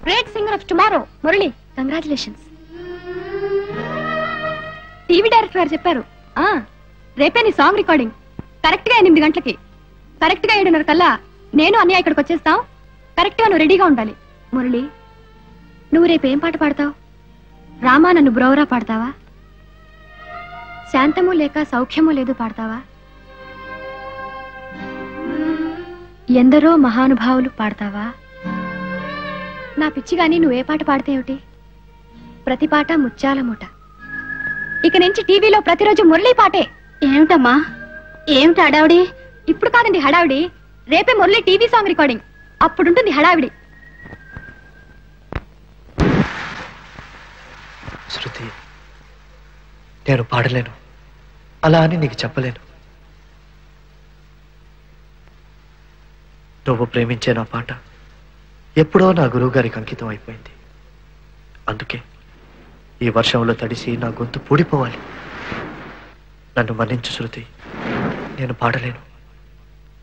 Great singer of tomorrow Murali. Congratulations. TV director గారు చెప్పారు రేపే నీ సాంగ్ రికార్డింగ్. కరెక్ట్ గా 8 గంటలకి, కరెక్ట్ గా 7:30 కల్లా నేను అన్నయ్య ఇక్కడికి వచ్చేస్తాం. కరెక్ట్ గా నువ్వు రెడీగా ఉండాలి. మురళి, నువ్వు రేపేం పాట పాడతావు? రామా నన్ను బ్రోవరా పాడతావా? శాంతము లేక సౌఖ్యము లేదు పాడతావా? ఎందరో మహానుభావులు పాడతావా? నా పిచ్చిగాని నువ్వే పాట పాడితేమిటి? ప్రతి పాట ముత్యాల మూట. ఇక నుంచి టీవీలో ప్రతిరోజు మురళి పాటే. ఏమిటమ్మా, ఏమిటి హడావిడి? ఇప్పుడు కాదండి హడావిడి, రేపే మురళి టీవీ సాంగ్ రికార్డింగ్. అప్పుడుంటుంది హడావిడి. శృతి, నేను పాడలేను, అలా అని నీకు చెప్పలేను. నువ్వు ప్రేమించే నా పాట ఎప్పుడో నా గురువు గారికి అంకితం అయిపోయింది. అందుకే ఈ వర్షంలో తడిసి నా గొంతు పూడిపోవాలి. నన్ను మన్నించు శృతి, నేను పాడలేను,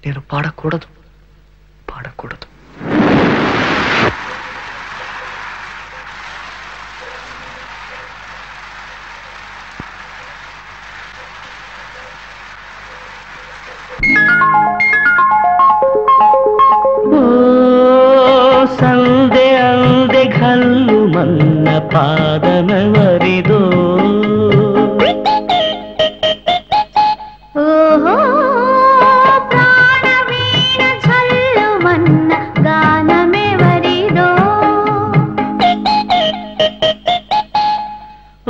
నేను పాడకూడదు. ಸಂದೆ ಅಂದೆ ಘಲ್ಲು ಮನ್ನ ಪಾದನವರಿದೋ ಓಹೋ ಪ್ರಾಣವೀಣ ಝಲ್ಲು ಮನ್ನ ಗಾನಮೆವರಿದೋ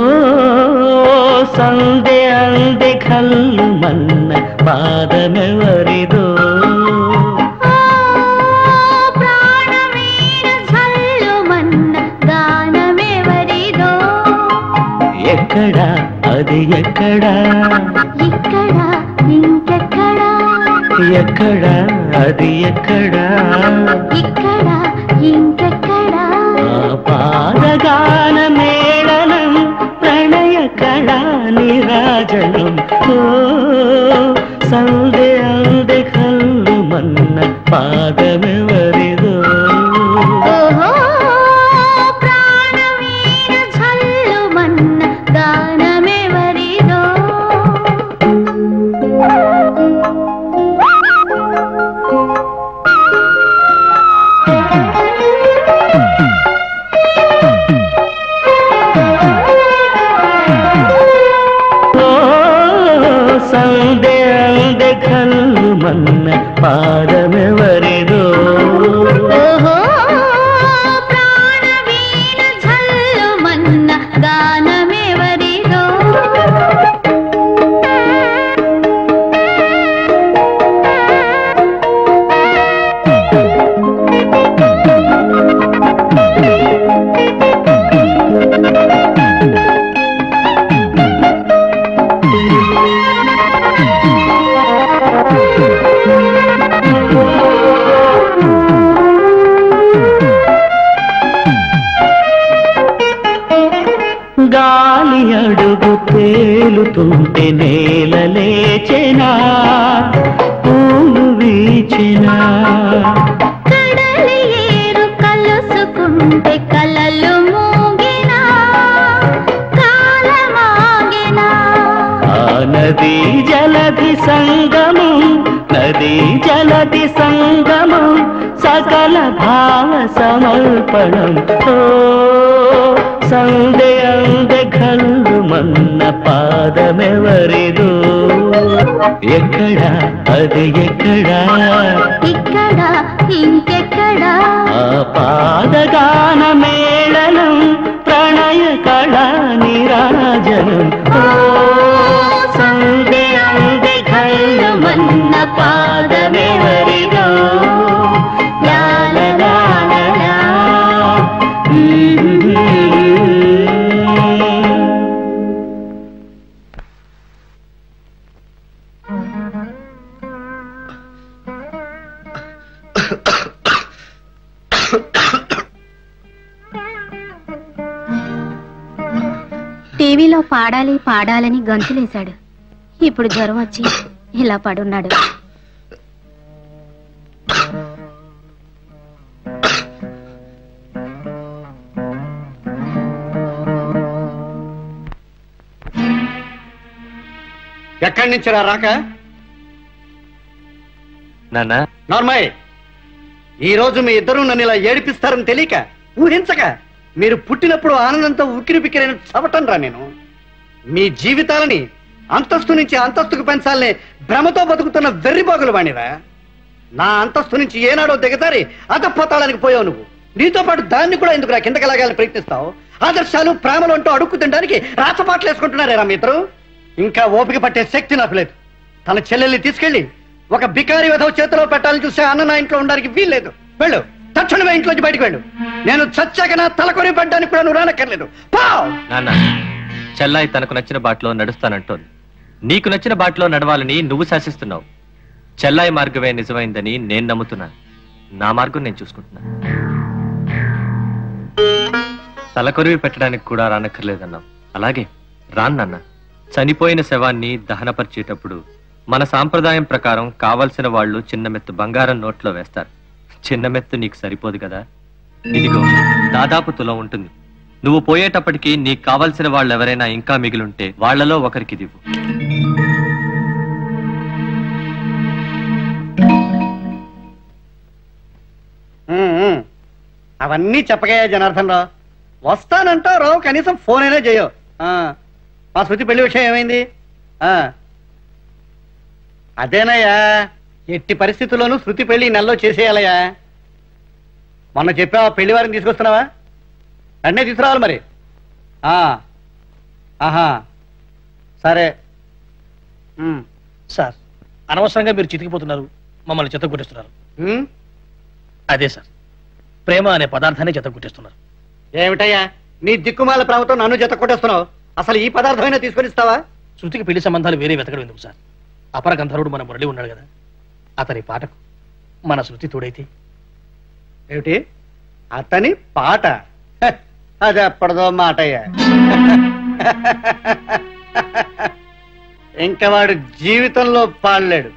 ಓ ಸಂದೆ ಅಂದೆ ಘಲ್ಲು ಮನ್ನ ಪಾದನವರಿದೋ ఎక్కడా అది ఎక్కడా, ఇక్కడ ఇంకెక్కడా, ఎక్కడా అది ఎక్కడా, ఇక్కడ ఇంకెక్కడా. ఆ పాదగాన మేళనం ప్రణయ కళా నిరాజనం. ఓ సందే అందే కల్లు మన్న పాదమెవరిదో. సందే అందే కల్లు మన్న పాదమెవరిదో. ఓహో ప్రాణవీణ ఝల్లు మన్న గానమెవరిదో. గాలి అడుగు తేలుతుంటే నేల లేచెనా, పూలు వీచెనా, కడలి ఏరు కలుసుకుంటే కలలు మూగినా, కాలమాగినా. ఆ నదీ జలధి సంగమం, నదీ జలధి సంగమం, సకల భావ సమర్పణం. ఓ సందే అందే ఘల్లు మన్న పాదమెవరిదో. ఎక్కడా అది ఎక్కడా, ఇక్కడ ఇంకెక్కడా, ఆ పాదగాన మేళనం ప్రణయ కళా నిరాజనం. ఓ సందే అందే ఘల్లు మన్న పాదమెవరిదో. టీవీలో పాడాలి పాడాలని గంతులేశాడు. ఇప్పుడు జ్వరం వచ్చి ఇలా పడున్నాడు. ఎక్కడి నుంచి రాక నాన్న నార్మల్ ఈ రోజు మీ ఇద్దరు నన్ను ఇలా ఏడిపిస్తారని తెలియక ఊహించక మీరు పుట్టినప్పుడు ఆనందంతో ఉక్కిరి బిక్కిరైన చవటం రా నేను మీ జీవితాలని అంతస్తు నుంచి అంతస్తుకు పెంచాలనే భ్రమతో బతుకుతున్న వెర్రిబాగులు వాణిరా నా అంతస్తు నుంచి ఏనాడో దిగతారి అధపతాళానికి పోయావు నువ్వు నీతో పాటు దాన్ని కూడా ఎందుకు కిందకి లాగాలని ప్రయత్నిస్తావు ఆదర్శాలు ప్రేమలు అంటూ అడుక్కు తినడానికి రాసపాట్లు వేసుకుంటున్నారేరా మీ ఇద్దరు ఇంకా ఓపిక పట్టే శక్తి నాకు లేదు తన చెల్లెల్ని తీసుకెళ్లి ఒక బికారి విధవ చేతిలో పెట్టాలని చూసే అన్న నా ఇంట్లో ఉండడానికి వీల్లేదు వెళ్ళు తక్షణమే ఇంట్లోంచి బయటకు వెళ్ళు నేను చచ్చాక నా తలకొని పడ్డానికి కూడా నువ్వు రానక్కర్లేదు నాన్న చెల్లాయి తనకు నచ్చిన బాటలో నడుస్తానంటోంది నీకు నచ్చిన బాటలో నడవాలని నువ్వు శాసిస్తున్నావు చెల్లాయి మార్గమే నిజమైందని నేను నమ్ముతున్నాను నా మార్గం నేను చూసుకుంటున్నాను తలకొరివి పెట్టడానికి కూడా రానక్కర్లేదన్నావు అలాగే రాన్నన్న చనిపోయిన శవాన్ని దహనపరిచేటప్పుడు మన సాంప్రదాయం ప్రకారం కావలసిన వాళ్ళు చిన్న మెత్తు బంగారం నోట్లో వేస్తారు చిన్న మెత్తు నీకు సరిపోదు కదా ఇదిగో దాదాపు తులం ఉంటుంది నువ్వు పోయేటప్పటికి నీకు కావలసిన వాళ్ళు ఎవరైనా ఇంకా మిగిలుంటే వాళ్లలో ఒకరికి దివ్వు అవన్నీ చెప్పగా జనార్దన్ రావు వస్తానంటావు రావు కనీసం ఫోన్ అయినా చేయవు మా శృతి పెళ్లి విషయం ఏమైంది అదేనయ్యా ఎట్టి పరిస్థితుల్లోనూ శృతి పెళ్లి నెలలో చేసేయాలయ్యా మొన్న చెప్పావా పెళ్లి వారిని తీసుకొస్తున్నావా అన్నీ తీసుకురావాలి మరి ఆహా సరే సార్ అనవసరంగా మీరు చితికిపోతున్నారు మమ్మల్ని చెత్త కొట్టేస్తున్నారు అదే సార్ ప్రేమ అనే పదార్థాన్ని చెత్త కొట్టేస్తున్నారు ఏమిటయ్యా నీ దిక్కుమాల ప్రేమతో నన్ను చెత్త కొట్టేస్తున్నావు అసలు ఈ పదార్థమైనా తీసుకొని ఇస్తావా శృతికి పెళ్లి సంబంధాలు వేరే వెతకడం ఎందుకు సార్ అపర గంధర్వుడు మన మురళి ఉన్నాడు కదా అతని పాటకు మన శృతి తోడైతే ఏమిటి అతని పాట అది ఎప్పటిదో మాటయ్యా ఇంకా వాడు జీవితంలో పాడలేడు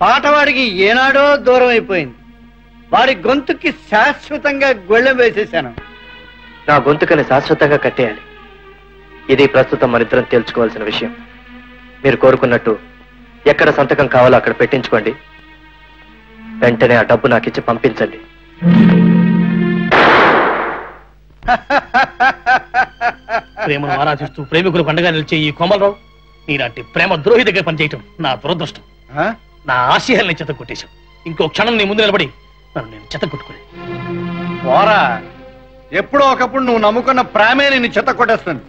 పాటవాడికి ఏనాడో దూరం అయిపోయింది వాడి గొంతుకి శాశ్వతంగా గొళ్ళెం వేసేశాను నా గొంతుకని శాశ్వతంగా కట్టేయాలి ఇది ప్రస్తుతం మనిద్దరం తేల్చుకోవాల్సిన విషయం మీరు కోరుకున్నట్టు ఎక్కడ సంతకం కావాలో అక్కడ పెట్టించుకోండి వెంటనే ఆ డబ్బు నాకు ఇచ్చి పంపించండి ప్రేమను ఆరాధిస్తూ ప్రేమికులు పండుగ నిలిచే ఈ కోమలరావు నీలాంటి ప్రేమ ద్రోహి దగ్గర పనిచేయటం నా దురదృష్టం నా ఆశయాల్ని చెత్త కొట్టేశాం ఇంకో క్షణం నీ ముందు నిలబడి నన్ను నేను చెత్త కొట్టుకుని పోరా ఎప్పుడో ఒకప్పుడు నువ్వు నమ్ముకున్న ప్రేమే నిన్ను చెత్త కొట్టేస్తుంది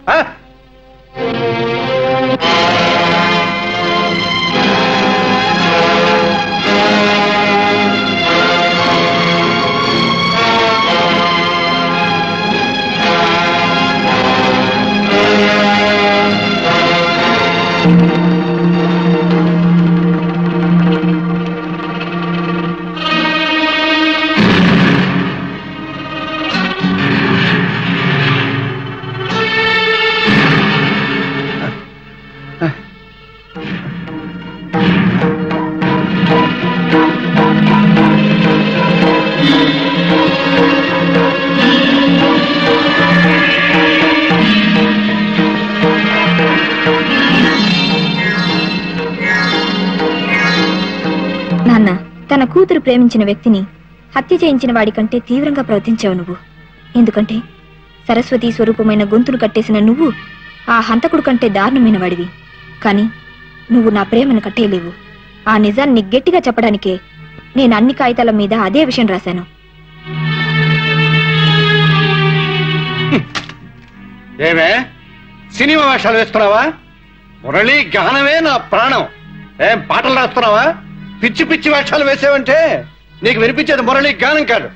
తన కూతురు ప్రేమించిన వ్యక్తిని హత్య చేయించిన వాడి కంటే తీవ్రంగా ప్రవర్తించావు నువ్వు ఎందుకంటే సరస్వతి స్వరూపమైన గొంతును కట్టేసిన నువ్వు ఆ హంతకుడు కంటే దారుణమైన వాడివి కానీ నువ్వు నా ప్రేమను కట్టేయలేవు ఆ నిజాన్ని గట్టిగా చెప్పడానికే నేను అన్ని కాగితాల మీద అదే విషయం రాశాను ఏమే సినిమా వేషాలు వేస్తున్నావా మురళి గహనమే నా ప్రాణం ఏం పాటలు రాస్తున్నావా పిచ్చి పిచ్చి వేషాలు వేసావంటే నీకు వినిపించేది మురళి గానం కాదు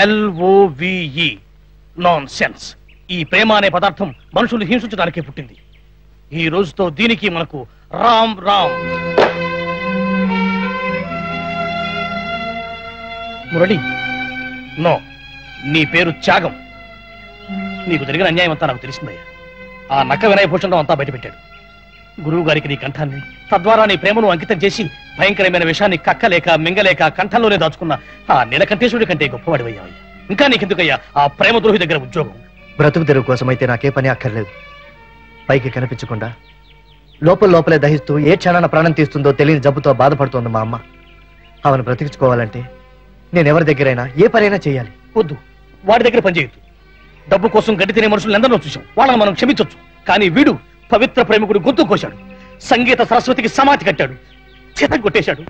LOVE నాన్ సెన్స్ ఈ ప్రేమ అనే పదార్థం మనుషులు హింసించడానికే పుట్టింది ఈ రోజుతో దీనికి మనకు రామ్ రామ్ మురళి నో నీ పేరు త్యాగం నీకు జరిగిన అన్యాయం అంతా నాకు తెలిసిందయ్యా ఆ నక్క వినయభూషణం అంతా బయటపెట్టాడు గురువు గారికి నీ కంఠాన్ని తద్వారా నీ ప్రేమను అంకితం చేసి భయంకరమైన విషయాన్ని కక్కలేక మింగలేక కంఠంలోనే దాచుకున్న ఆ నీలకంఠేశ్వరుడి కంటే గొప్పవాడివయ్యా ఇంకా నీకెందుకయ్యా ఆ ప్రేమ ద్రోహి దగ్గర ఉద్యోగం బ్రతుకు తెరువు కోసమైతే నాకే పని అక్కర్లేదు. పైకి కనిపించకుండా లోపలే దహిస్తూ ఏ క్షణాన ప్రాణం తీస్తుందో తెలియని జబ్బుతో బాధపడుతోంది మా అమ్మ. ఆమెను బ్రతికించుకోవాలంటే నేనెవరి దగ్గరైనా ఏ పనైనా చేయాలి. వద్దు, వాడి దగ్గర పనిచేయద్దు. డబ్బు కోసం గడ్డి తినే మనుషులు ఎందరో చూశాం, వాళ్ళని మనం క్షమించొచ్చు. కానీ వీడు పవిత్ర ప్రేమికుడు గొంతు కోశాడు, సంగీత సరస్వతికి సమాధి కట్టాడు, చేత కొట్టేశాడు.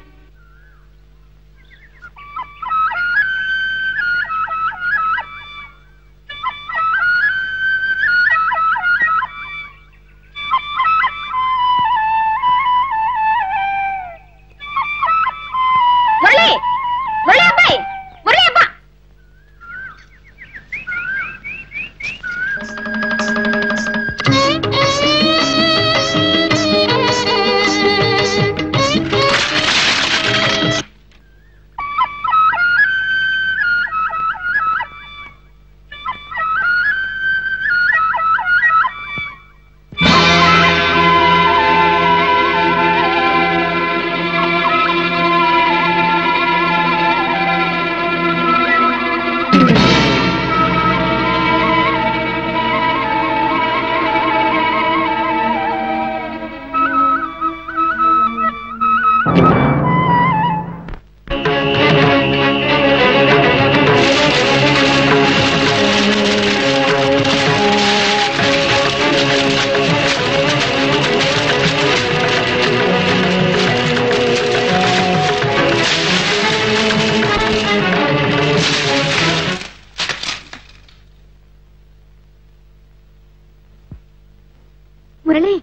మురళి,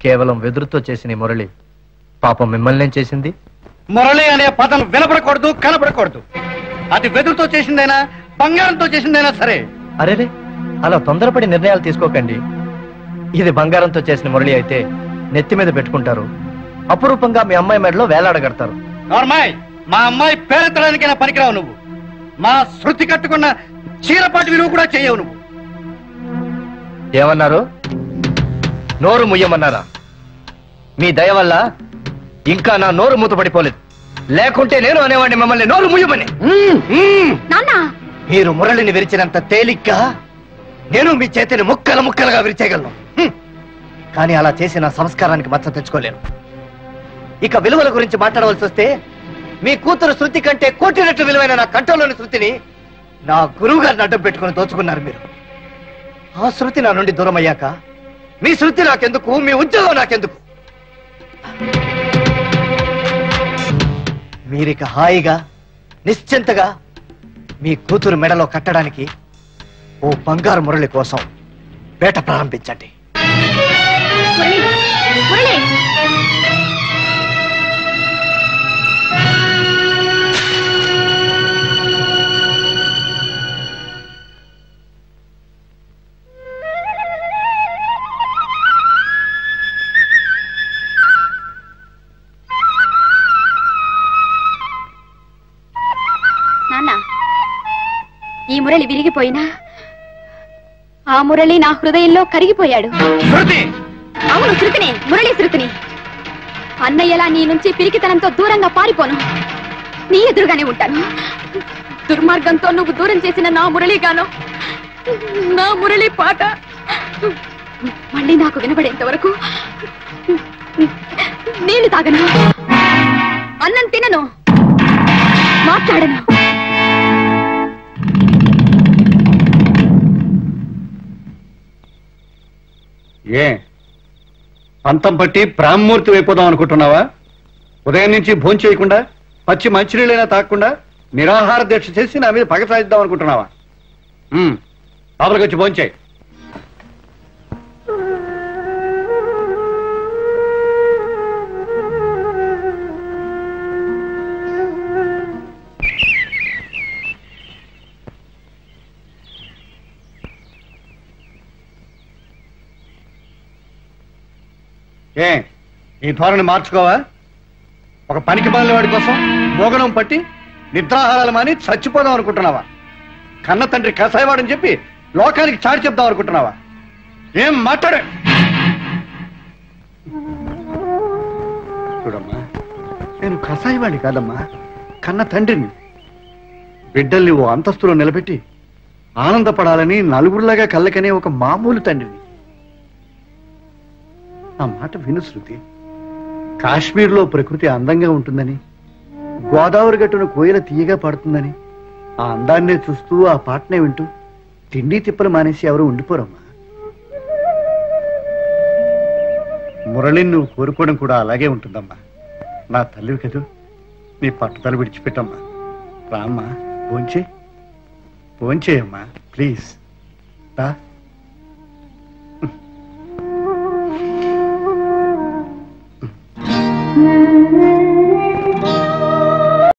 కేవలం వెదురుతో చేసిన మురళి పాపం మిమ్మల్ని ఏం చేసింది? మురళి అనే పదం వినపడకూడదు, కనపడకూడదు. అది వెదురుతో చేసిందైనా బంగారంతో చేసిందైనా సరే. అరేరే, అలా తొందరపడి నిర్ణయాలు తీసుకోకండి. ఇది బంగారంతో చేసిన మురళి అయితే నెత్తి మీద పెట్టుకుంటారు, అపురూపంగా మీ అమ్మాయి మెడలో వేలాడగడతారు. నార్మాయ్, మా అమ్మాయి పేరెత్తడానికైనా పనికిరావు నువ్వు. మా శృతి కట్టుకున్న చీరపాటి విలువ కూడా చేయవు నువ్వు. ఏమన్నారు? నోరు ముయ్యమన్నారా? మీ దయ వల్ల ఇంకా నా నోరు మూతపడిపోలేదు, లేకుంటే నేను అనేవాడిని మిమ్మల్ని నోరు ముయ్యమని. మీరు మురళిని విరిచినంత తేలిగ్గా నేను మీ చేతిని ముక్కలు ముక్కలుగా విరిచేయగలను. కానీ అలా చేసి నా సంస్కారానికి మచ్చ తెచ్చుకోలేను. ఇక విలువల గురించి మాట్లాడవలసి వస్తే మీ కూతురు శృతి కంటే కోటి రెట్లు విలువైన నా కంఠంలోని శృతిని నా గురువు గారిని అడ్డం పెట్టుకుని దోచుకున్నారు మీరు. ఆ శృతి నా నుండి దూరం అయ్యాక మీ శృతి నాకెందుకు, మీ ఉద్యోగం నాకెందుకు? మీరిక హాయిగా నిశ్చింతగా మీ కూతురు మెడలో కట్టడానికి ఓ బంగారు మురళి కోసం వేట ప్రారంభించండి. నాన్న, ఈ మురళి విరిగిపోయినా ఆ మురళి నా హృదయంలో కరిగిపోయాడు. అవును, శృతిని, మురళి శృతిని. అన్నయ్యలా నీ నుంచి పిరికితనంతో దూరంగా పారిపోను, నీ ఎదురుగానే ఉంటాను. దుర్మార్గంతో నువ్వు దూరం చేసిన నా మురళిగాను నా మురళి పాట మళ్ళీ నాకు వినబడేంత వరకు నీళ్లు తాగను, అన్నం తినను, మాట్లాడను. ఏ పంతం పట్టి బ్రాహ్మూర్తి అయిపోదాం అనుకుంటున్నావా? ఉదయం నుంచి భోజనం చేయకుండా పచ్చి మంచినీళ్ళైనా తాగకుండా నిరాహార దీక్ష చేసి నా మీద పగ సాధిద్దాం అనుకుంటున్నావా? లోపలికి వచ్చి భోజనం చేయి. ఏ ఈ ధోరణి మార్చుకోవా? ఒక పనికి మాలిన వాడి కోసం మోగనం పట్టి నిద్రాహారాలు మాని చచ్చిపోదాం అనుకుంటున్నావా? కన్న తండ్రి కసాయవాడని చెప్పి లోకానికి చాటి చెప్దాం అనుకుంటున్నావా? ఏం మాట్లాడే? చూడమ్మా, నేను కసాయివాణ్ణి కాదమ్మా, కన్న తండ్రిని. బిడ్డల్ని ఓ అంతస్తులో నిలబెట్టి ఆనందపడాలని నలుగురులాగా కళ్ళకనే ఒక మామూలు తండ్రిని. ఆ మాట విను శృతి. కాశ్మీర్లో ప్రకృతి అందంగా ఉంటుందని, గోదావరి గట్టున కోయిల తీయగా పాడుతుందని, ఆ అందాన్నే చూస్తూ ఆ పాటనే వింటూ తిండి తిప్పలు మానేసి ఎవరు ఉండిపోరమ్మా. మురళిని నువ్వు కోరుకోవడం కూడా అలాగే ఉంటుందమ్మా. నా తల్లివి కదూ, నీ పట్టుదల విడిచిపెట్టమ్మా. రామ్మా, భోంచేయమ్మా ప్లీజ్. రా.